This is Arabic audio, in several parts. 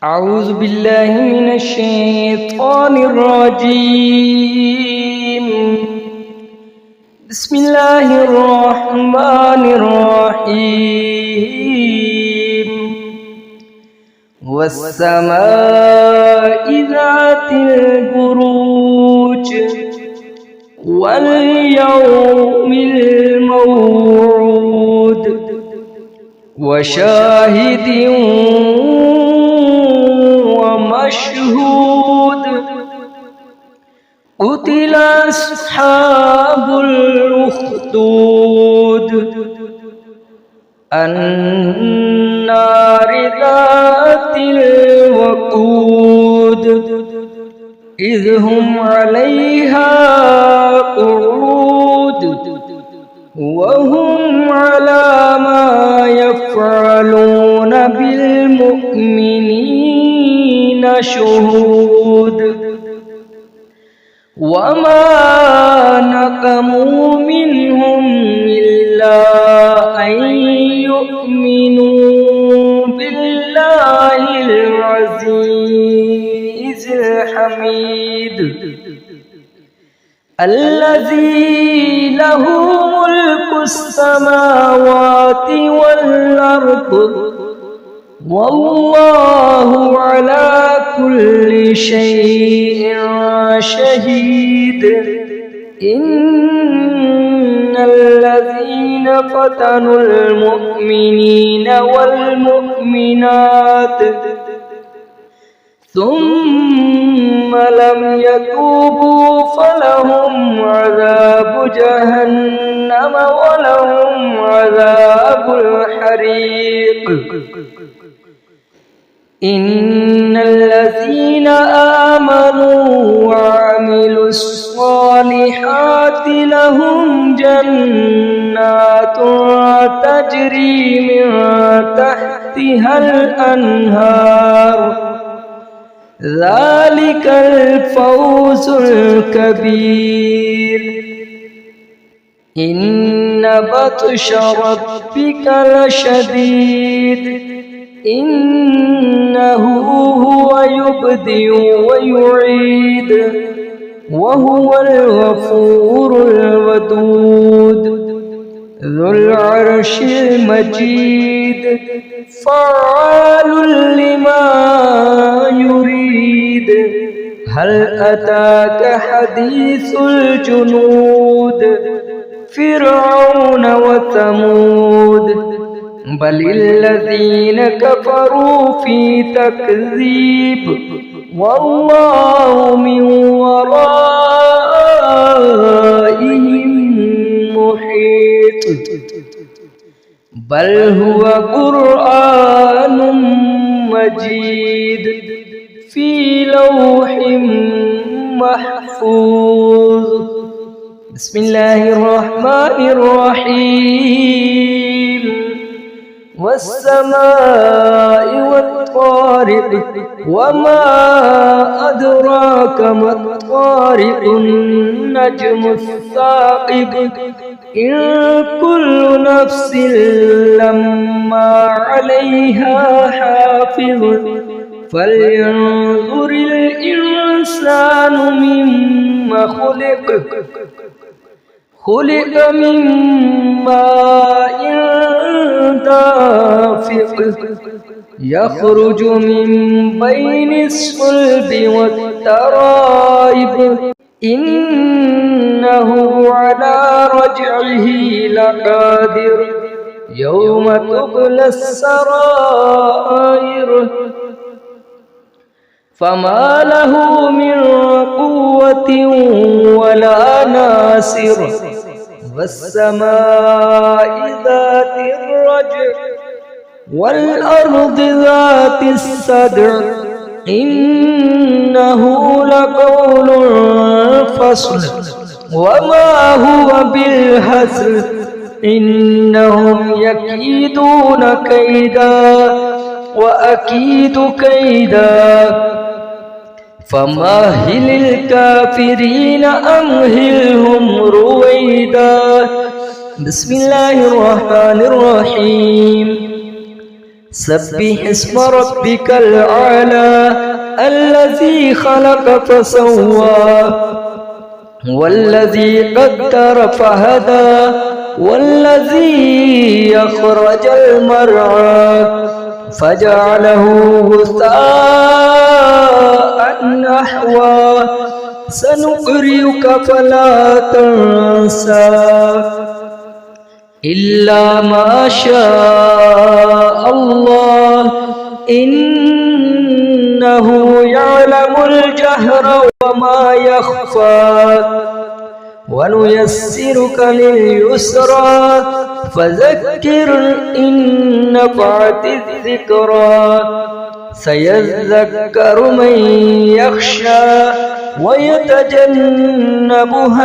أعوذ بالله من الشيطان الرجيم. بسم الله الرحمن الرحيم. والسماء ذات البروج واليوم الموعود وشاهد ومشهود. قتل أصحاب الأخدود النار ذات الوقود إذ هم عليها قعود وهم على ما يفعلون بالمؤمنين شهود. وما نقموا منهم إلا أن يؤمنوا بالله العزيز الحميد الذي له ملك السماوات والأرض والله على كل شيء شهيد. إن الذين فتنوا المؤمنين والمؤمنات ثم لم يتوبوا فلهم عذاب جهنم ولهم عذاب الحريق. إن الذين آمنوا وعملوا الصالحات لهم جنات تجري من تحتها الأنهار ذلك الفوز الكبير. إن بطش ربك لشديد إنه هو يبدئ ويعيد وهو الغفور الودود ذو العرش المجيد فعال لما يريد. هل أتاك حديث الجنود فرعون وثمود بل الذين كفروا في تكذيب والله من ورائهم محيط. بل هو قرآن مجيد في لوح محفوظ. بسم الله الرحمن الرحيم. والسماء والطارق وما أدراك ما الطارق النجم الثاقب إن كل نفس لما عليها حافظ فلينظر الإنسان مما خلق. خلق من ماء دافق يخرج من بين الصلب والترائب إنه على رجعه لقادر يوم تبلى السرائر فما له من قوة ولا ناصر. والسماء ذات الرجع والأرض ذات الصدع إنه لقول فصل وما هو بالهزل إنهم يكيدون كيدا وأكيد كيدا فمهل الكافرين أمهلهم رويدا. بسم الله الرحمن الرحيم. سبح اسم ربك الأعلى الذي خلق فسوى والذي قدر فهدى والذي أخرج المرعى فجعله غثاء نحوا سنقرئك فلا تنسى إلا ما شاء الله إنه يعلم الجهر وما يخفى ونيسرك لليسرى فذكر إن نفعت الذكرى سيذكر من يخشى ويتجنبها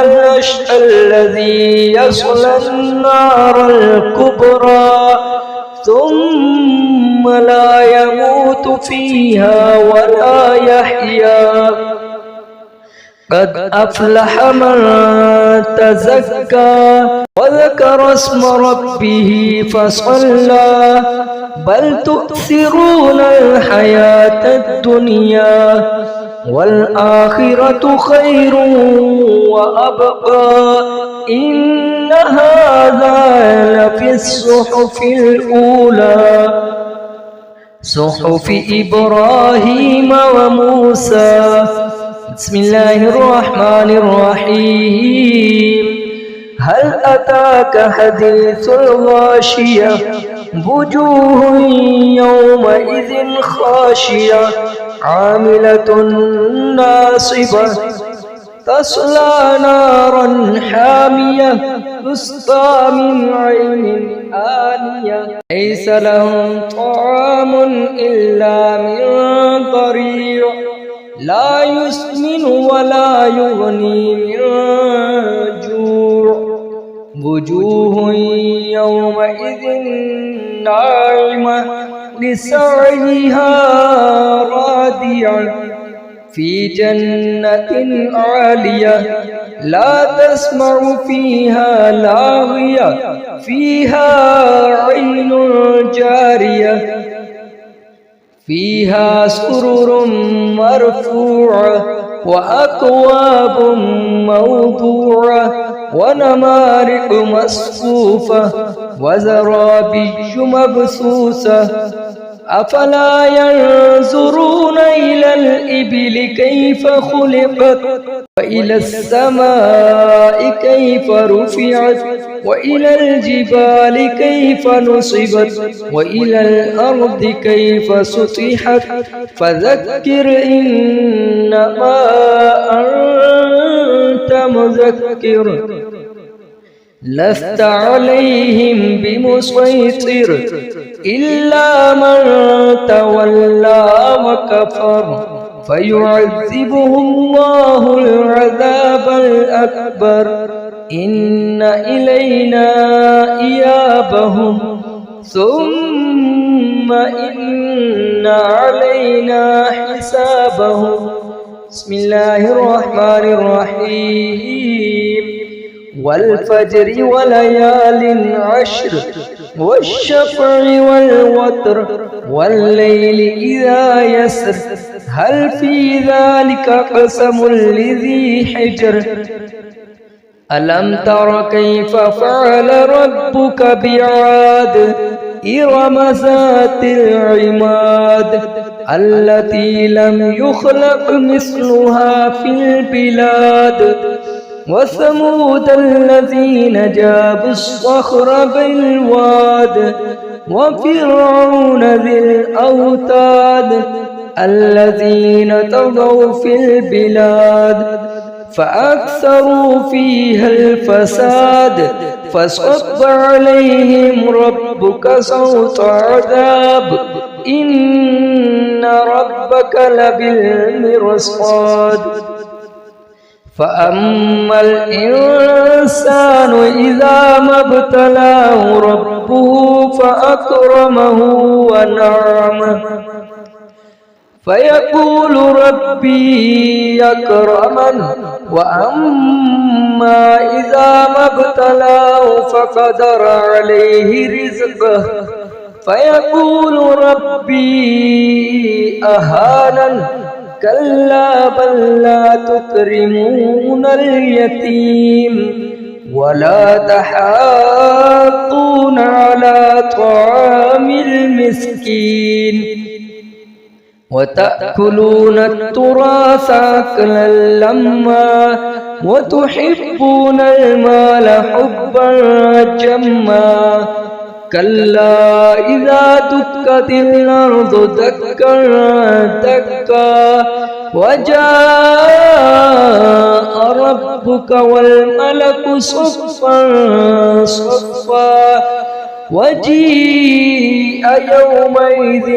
الأشقى الذي يصلى النار الكبرى ثم لا يموت فيها ولا يحيا قد أفلح من تزكى وذكر اسم ربه فصلى بل تؤثرون الحياة الدنيا والآخرة خير وأبقى إن هذا لفي الصحف الأولى صحف إبراهيم وموسى بسم الله الرحمن الرحيم هل أتاك حديث الغاشية وجوه يومئذ خاشية عاملة ناصبة تصلى نارا حامية تسقى من عين آنية ليس لهم طعام إلا من ضريع لا يسمن ولا يغني من جوع وجوه يومئذ ناعمة لسعيها راضية في جنة عالية لا تسمع فيها لاغية فيها عين جارية فيها سرر مرفوعة وأكواب موضوعة ونمارق مصفوفة وزرابي مبثوثة أفلا ينظرون إلى الإبل كيف خلقت وإلى السماء كيف رفعت وإلى الجبال كيف نصبت وإلى الأرض كيف سطحت فذكر إنما أنت مذكر لست عليهم بمسيطر إلا من تولى وكفر فيعذبه الله العذاب الأكبر إن إلينا إيابهم ثم إن علينا حسابهم بسم الله الرحمن الرحيم والفجر وليال عشر والشفع والوتر والليل إذا يسر هل في ذلك قسم لذي حجر ألم تر كيف فعل ربك بعاد إرم ذات العماد التي لم يخلق مثلها في البلاد وثمود الذين جابوا الصخر بالواد وفرعون ذي الأوتاد الذين طغوا في البلاد فأكثروا فيها الفساد فصب عليهم ربك صوت عذاب إن ربك لبالمرصاد فأما الإنسان إذا ما ابتلاه ربه فأكرمه ونعمه فيقول ربي أكرمن وأما إذا ما ابتلاه فقدر عليه رزقه فيقول ربي أهانن كلا بل لا تكرمون اليتيم ولا تحاضون على طعام المسكين وتأكلون التراث أكلا لما وتحبون المال حبا جما كلا إذا دكت الأرض دكا دكا وجاء ربك والملك صفا صفا وجيء يومئذ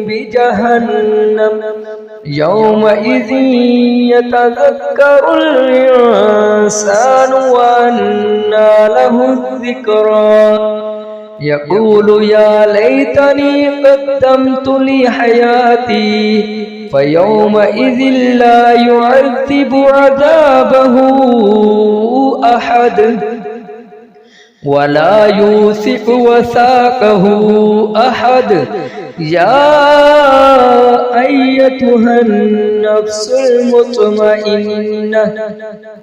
بجهنم يومئذ يتذكر الإنسان وأنى له الذكرى يقول يا ليتني قدمت لي حياتي فيومئذ لا يعذب عذابه أحد ولا يوثق وثاقه أحد يا أيتها النفس المطمئنة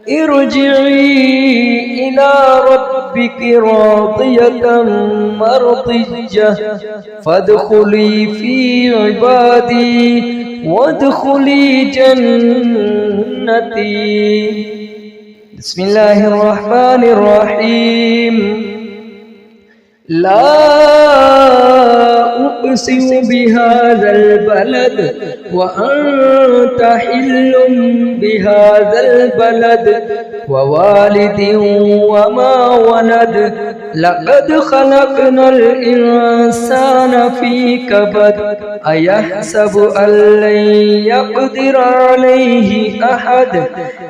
ارجعي إلى ربك راضية مرضية فادخلي في عبادي وادخلي جنتي. بسم الله الرحمن الرحيم. لا أقسم بهذا البلد وأنت حل بهذا البلد ووالد وما ولد لقد خلقنا الإنسان في كبد أيحسب أن لن يقدر عليه أحد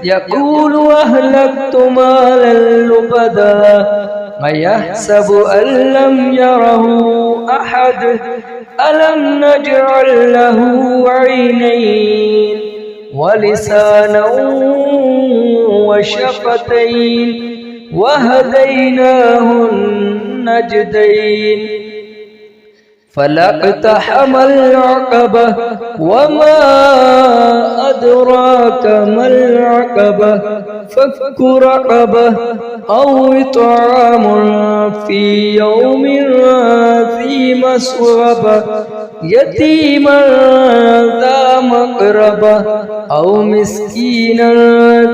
يقول أهلكت مالا لبدا أيحسب أن لم يره أحد ألم نجعل له عينين ولسانا وشفتين وهديناه النجدين فلاقتحم العقبة وما أدراك ما العقبة فك رقبة أو إطعام في يوم ذي مسغبة يتيما ذا مقربة أو مسكينا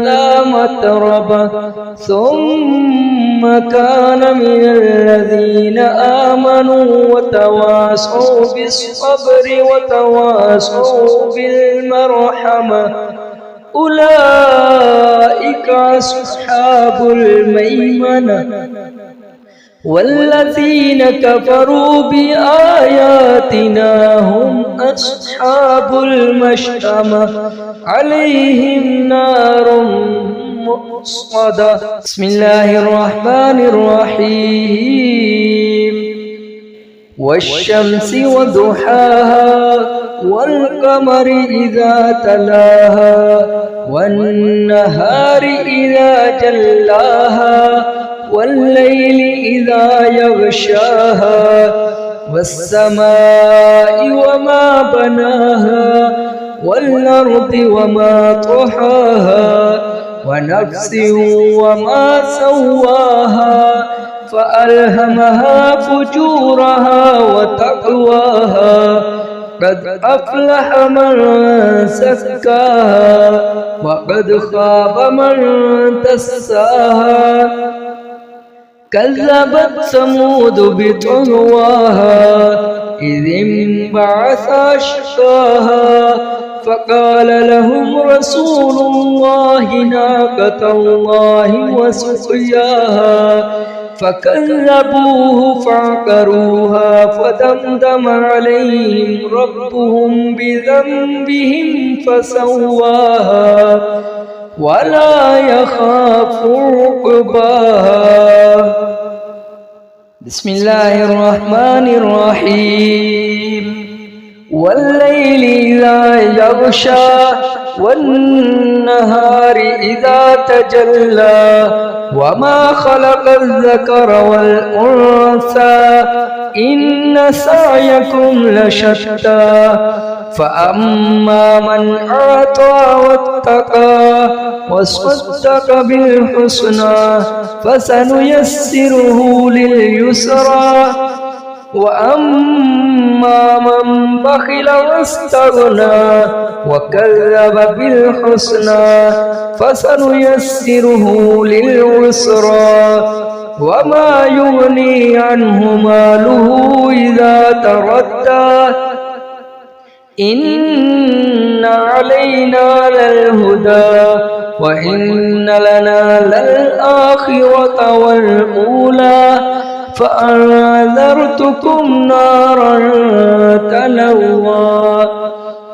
ذا متربة ثم كان من الذين آمنوا وتواصوا بالصبر وتواصوا بالمرحمة أولئك أصحاب الميمنة والذين كفروا بآياتنا هم أصحاب المشأمة عليهم نار مؤصدة. بسم الله الرحمن الرحيم. والشمس وضحاها والقمر إذا تلاها والنهار إذا جلاها والليل إذا يغشاها والسماء وما بناها والأرض وما طحاها ونفس وما سواها فألهمها فجورها وتقواها قد أفلح من زكاها وقد خاب من دساها كذبت ثمود بطغواها إذ انبعث أشقاها فقال لهم رسول الله ناقة الله وسقياها فكذبوه فعقروها فدمدم عليهم ربهم بذنبهم فسواها ولا يخاف عقباها. بسم الله الرحمن الرحيم. والليل إذا يغشى والنهار إذا تجلى وما خلق الذكر والأنثى إن سعيكم لشتى فأما من أعطى واتقى وصدق بالحسنى فسنيسره لليسرى وأما من بخل واستغنى وكذب بالحسنى فسنيسره للعسرى وما يغني عنه ماله إذا تردى إن علينا للهدى وإن لنا للآخرة والأولى فأنذرتكم نارا تلظى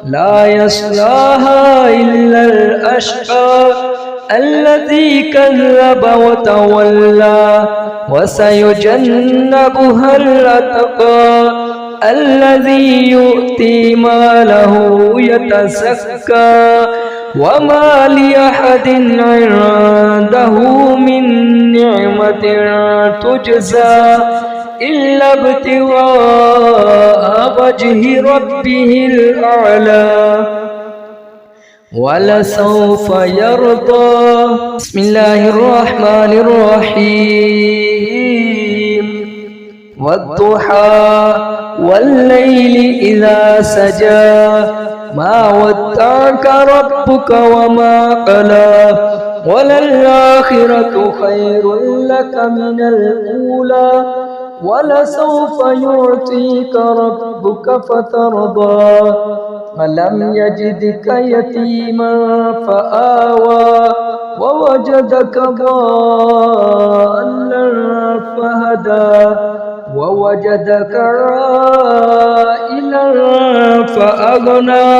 لا يصلاها إلا الأشقى الذي كذب وتولى وسيجنبها الأتقى الذي يؤتي ماله يتزكى وما لأحد عنده من نعمة تجزى إلا ابتغاء وجه ربه الأعلى ولسوف يرضى. بسم الله الرحمن الرحيم والضحى والليل إذا سجى ما ودعك ربك وما قلى وللآخرة خير لك من الأولى ولسوف يعطيك ربك فترضى ألم يجدك يتيما فآوى ووجدك ضالا فهدى ووجدك عائلا فأغنى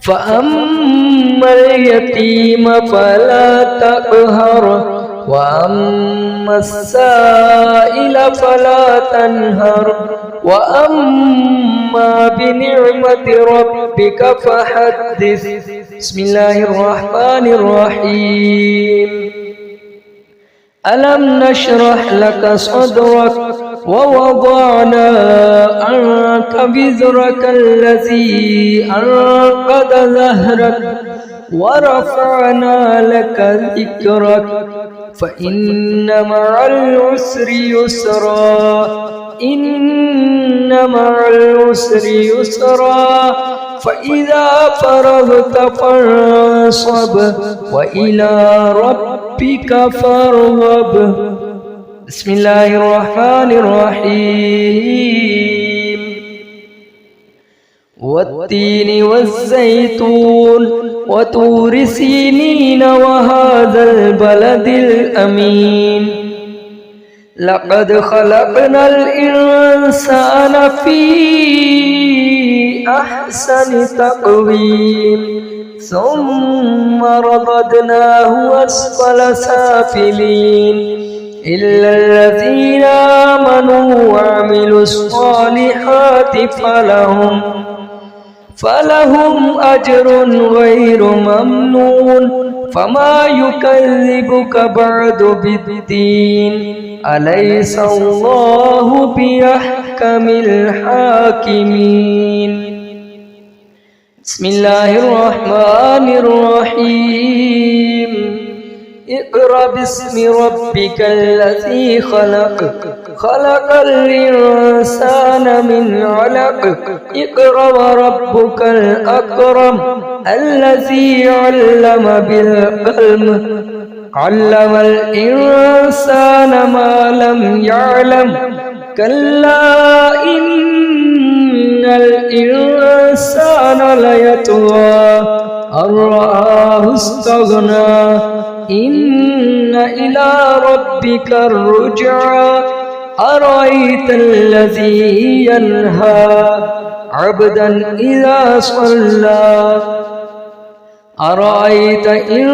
فأما اليتيم فلا تقهر وأما السائل فلا تنهر وأما بنعمة ربك فحدث. بسم الله الرحمن الرحيم ألم نشرح لك صدرك ووضعنا عنك وزرك الذي أنقض ظهرك ورفعنا لك ذكرك فإن مع العسر يسرا إن مع العسر يسرا فإذا فرغت فانصب وإلى ربك فارغب. بسم الله الرحمن الرحيم والتين والزيتون وطور سينين وهذا البلد الأمين لقد خلقنا الإنسان في أحسن تقويم ثم رددناه أسفل سافلين إلا الذين آمنوا وعملوا الصالحات فلهم أجر غير ممنون فما يكذبك بعد بالدين أليس الله بأحكم الحاكمين. بسم الله الرحمن الرحيم اقرأ باسم ربك الذي خلق الإنسان من علق اقرأ وربك الأكرم الذي علم بالقلم علم الإنسان ما لم يعلم كلا إن الإنسان ليطغى أن رآه استغنى إن إلى ربك الرجعى أرأيت الذي ينهى عبدا إذا صلى أرأيت إن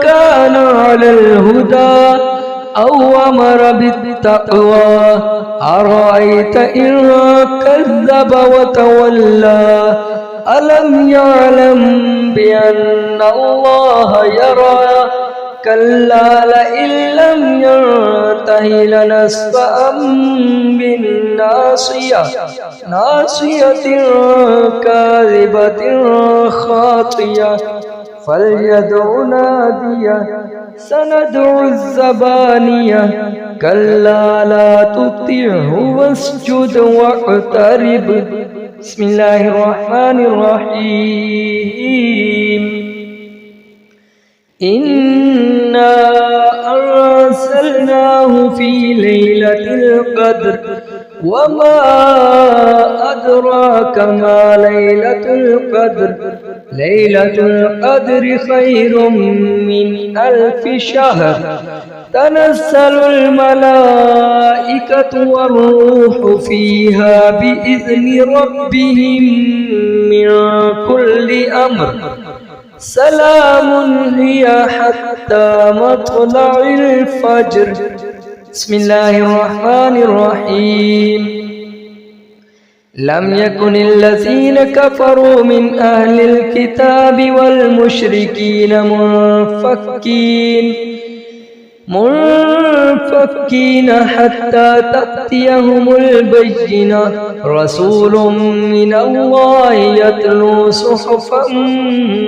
كان على الهدى أو أمر بالتقوى أرأيت إن كذب وتولى ألم يعلم بأن الله يرى كلا لئن لم ينته لنسفعا بالناصية ناصية كاذبة خاطية فليدع ناديه سندع الزبانية كلا لا تطعه واسجد واقترب. بسم الله الرحمن الرحيم. إنا أرسلناه في ليلة القدر وما أدراك ما ليلة القدر ليلة القدر خير من 1000 شهر تنزل الملائكة والروح فيها بإذن ربهم من كل أمر سلام هي حتى مطلع الفجر. بسم الله الرحمن الرحيم. لم يكن الذين كفروا من أهل الكتاب والمشركين منفكين حتى تأتيهم البينة رسول من الله يتلو صحفا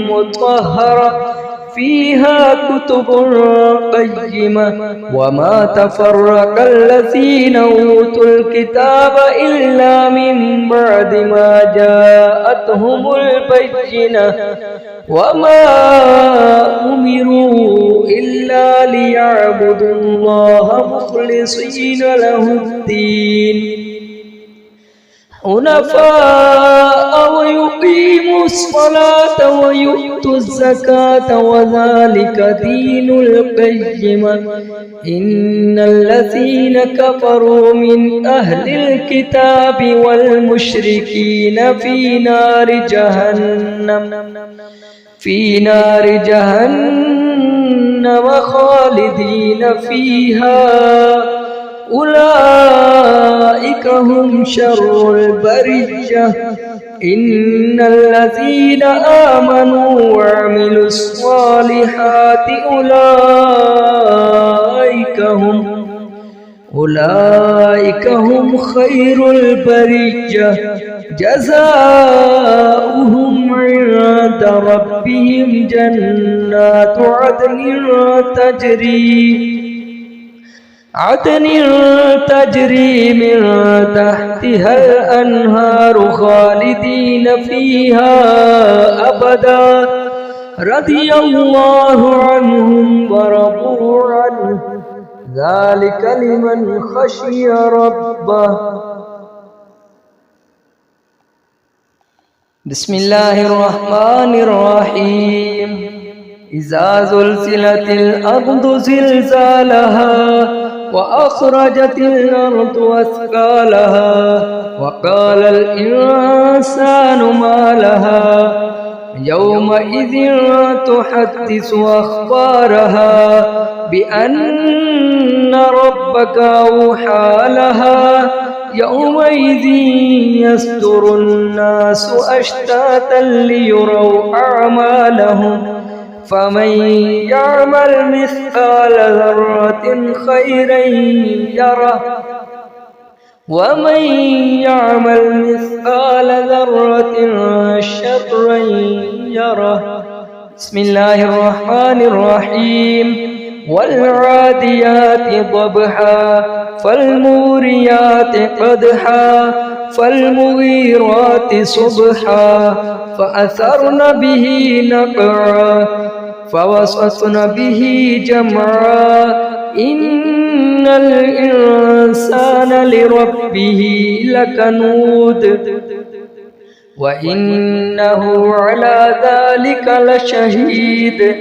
مطهرة فيها كتب قيمة وما تفرق الذين أوتوا الكتاب إلا من بعد ما جاءتهم البينة وما أمروا إلا ليعبدوا الله مخلصين له الدين حنفاء ويقيموا الصلاة ويؤتوا الزكاة وذلك دين القيمة إن الذين كفروا من أهل الكتاب والمشركين في نار جهنم خالدين فيها أولئك هم شر البرية إن الذين آمنوا وعملوا الصالحات أولئك هم خير البرية جزاؤهم عند ربهم جنات عدن تجري من تحتها الأنهار خالدين فيها أبدا رضي الله عنهم ورضوا عنه ذلك لمن خشي ربه. بسم الله الرحمن الرحيم. إذا زلزلت الأرض زلزالها وأخرجت الأرض أثقالها وقال الإنسان ما لها يومئذ تحدث أخبارها بأن ربك أوحى لها يومئذ يصدر الناس أشتاتا ليروا أعمالهم فمن يعمل مثقال ذرة خيرا يره ومن يعمل مثقال ذرة شرا يره. بسم الله الرحمن الرحيم. والعاديات ضبحا فالموريات قدحا فالمغيرات صبحا فأثرن به نقعا فوسطن به جمعا إن الإنسان لربه لكنود وإنه على ذلك لشهيد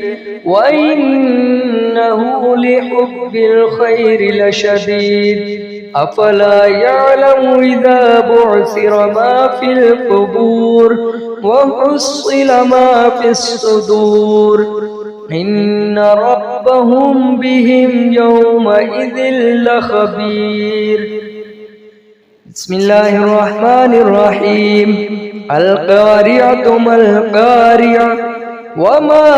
وإنه لحب الخير لشديد أفلا يعلم إذا بعثر ما في القبور وحصل ما في الصدور إن ربهم بهم يومئذ لخبير. بسم الله الرحمن الرحيم. القارعة ما القارعة وما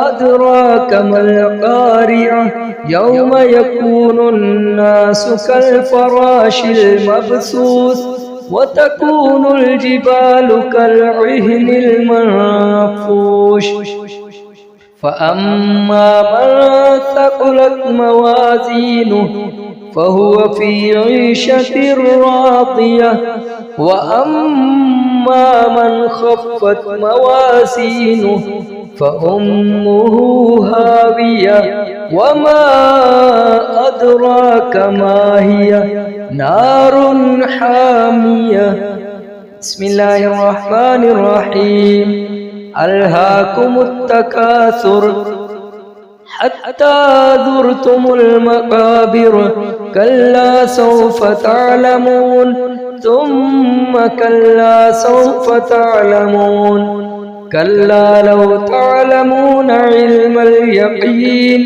أدراك ما القارعة يوم يكون الناس كالفراش المبثوث وتكون الجبال كالعهن المنفوش فأما من ثقلت موازينه فهو في عيشة راضية وأما من خفت موازينه فأمه هاوية وما أدراك ما هي نار حامية. بسم الله الرحمن الرحيم. ألهاكم التكاثر حتى زرتم المقابر كلا سوف تعلمون ثم كلا سوف تعلمون كلا لو تعلمون علم اليقين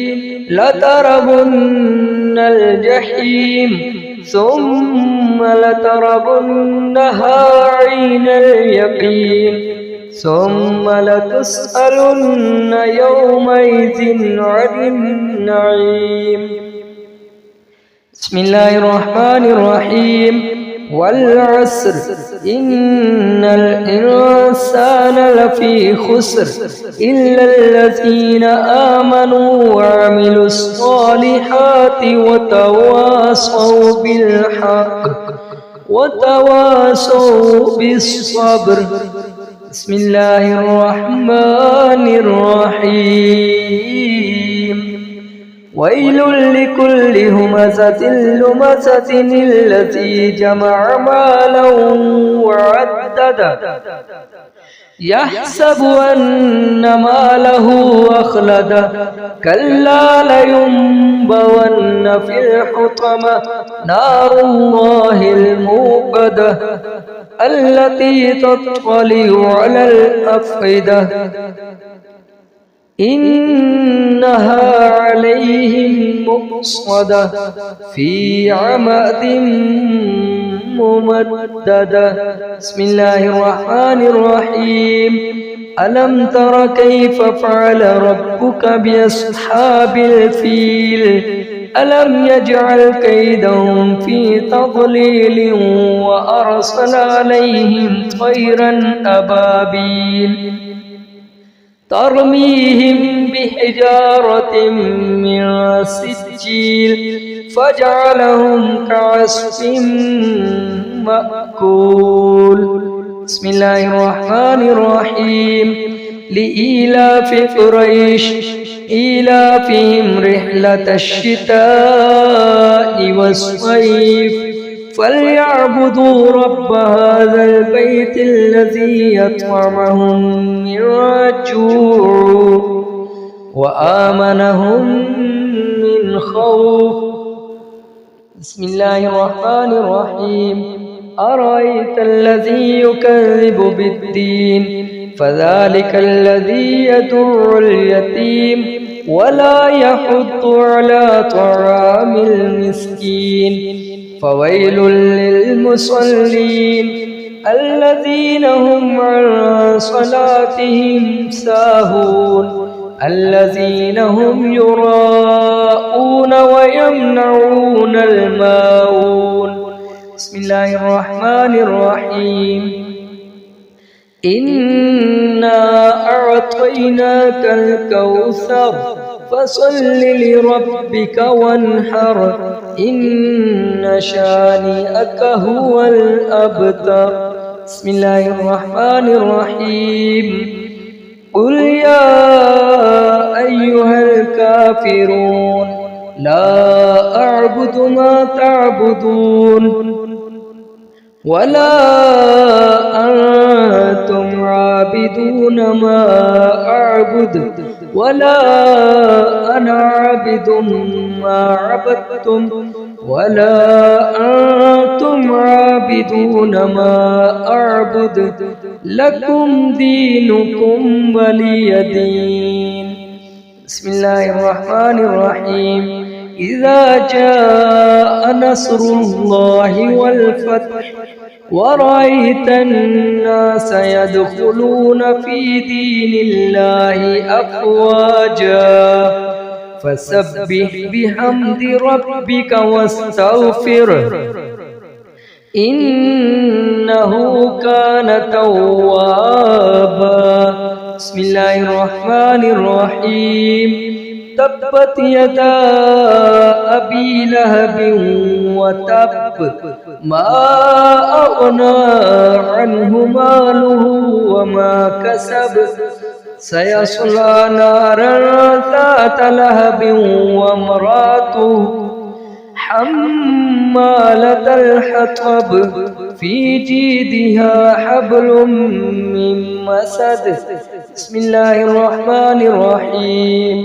لترون الجحيم ثم لترونها عين اليقين ثم لتسألن يومئذ عن النعيم. بسم الله الرحمن الرحيم. والعصر إن الإنسان لفي خسر إلا الذين آمنوا وعملوا الصالحات وتواصوا بالحق وتواصوا بالصبر. بسم الله الرحمن الرحيم. ويل لكل همزة لمزة الذي جمع مالا وعدده يحسب أن ماله أخلده كلا لينبون في الحطمة نار الله الموقدة التي تطلع على الأفئدة إنها عليهم مؤصدة في عمد ممددة. بسم الله الرحمن الرحيم. ألم تر كيف فعل ربك بأصحاب الفيل ألم يجعل كيدهم في تضليل وأرسل عليهم طيرا أبابيل ترميهم بحجارة من سجيل فجعلهم كعصف مأكول. بسم الله الرحمن الرحيم. لإيلاف قريش إيلافهم رحلة الشتاء والصيف فليعبدوا رب هذا البيت الذي يطعمهم من جوع وآمنهم من خوف. بسم الله الرحمن الرحيم. أرأيت الذي يكذب بالدين فذلك الذي يدع اليتيم ولا يحض على طعام المسكين فويل للمصلين الذين هم عن صلاتهم ساهون الذين هم يراءون ويمنعون الماعون. بسم الله الرحمن الرحيم. إنا أعطيناك الكوثر فصل لربك وانحر إن شانئك هو الأبتر. بسم الله الرحمن الرحيم. قل يا أيها الكافرون لا أعبد ما تعبدون ولا أنتم عابدون ما أعبد ولا أنا عابد ما عبدتم ولا أنتم عابدون ما أعبد لكم دينكم ولي دين. بسم الله الرحمن الرحيم إذا جاء نصر الله والفتح ورأيت الناس يدخلون في دين الله أفواجا فسبح بحمد ربك واستغفره إنه كان توابا بسم الله الرحمن الرحيم تبت يدا أبي لهب وتب ما أغنى عنه ماله وما كسب سيصلى نارا ذات لهب وامرأته حمالة الحطب في جيدها حبل من مسد بسم الله الرحمن الرحيم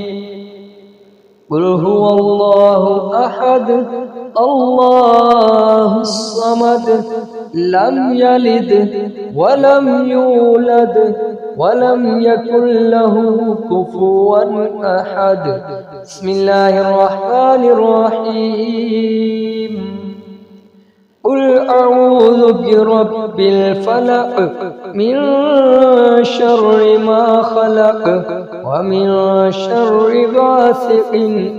قل هو الله أحد الله الصمد لم يلد ولم يولد ولم يكن له كفوا أحد بسم الله الرحمن الرحيم قل أعوذ برب الفلق من شر ما خلق ومن شر غاسق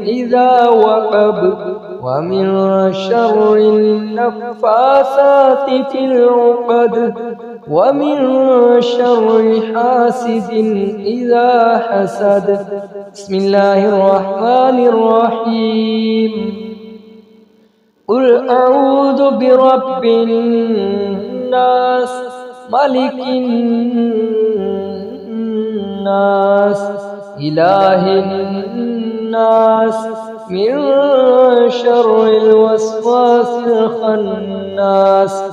إذا وقب ومن شر النفاثات في العقد ومن شر حاسد إذا حسد بسم الله الرحمن الرحيم قل أعوذ برب الناس ملك الناس إله الناس من شر الوسواس الخناس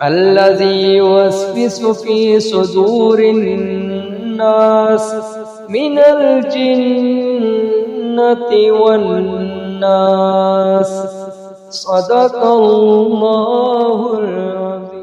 الذي يوسوس في صدور الناس من الجنة والناس صدق الله العظيم.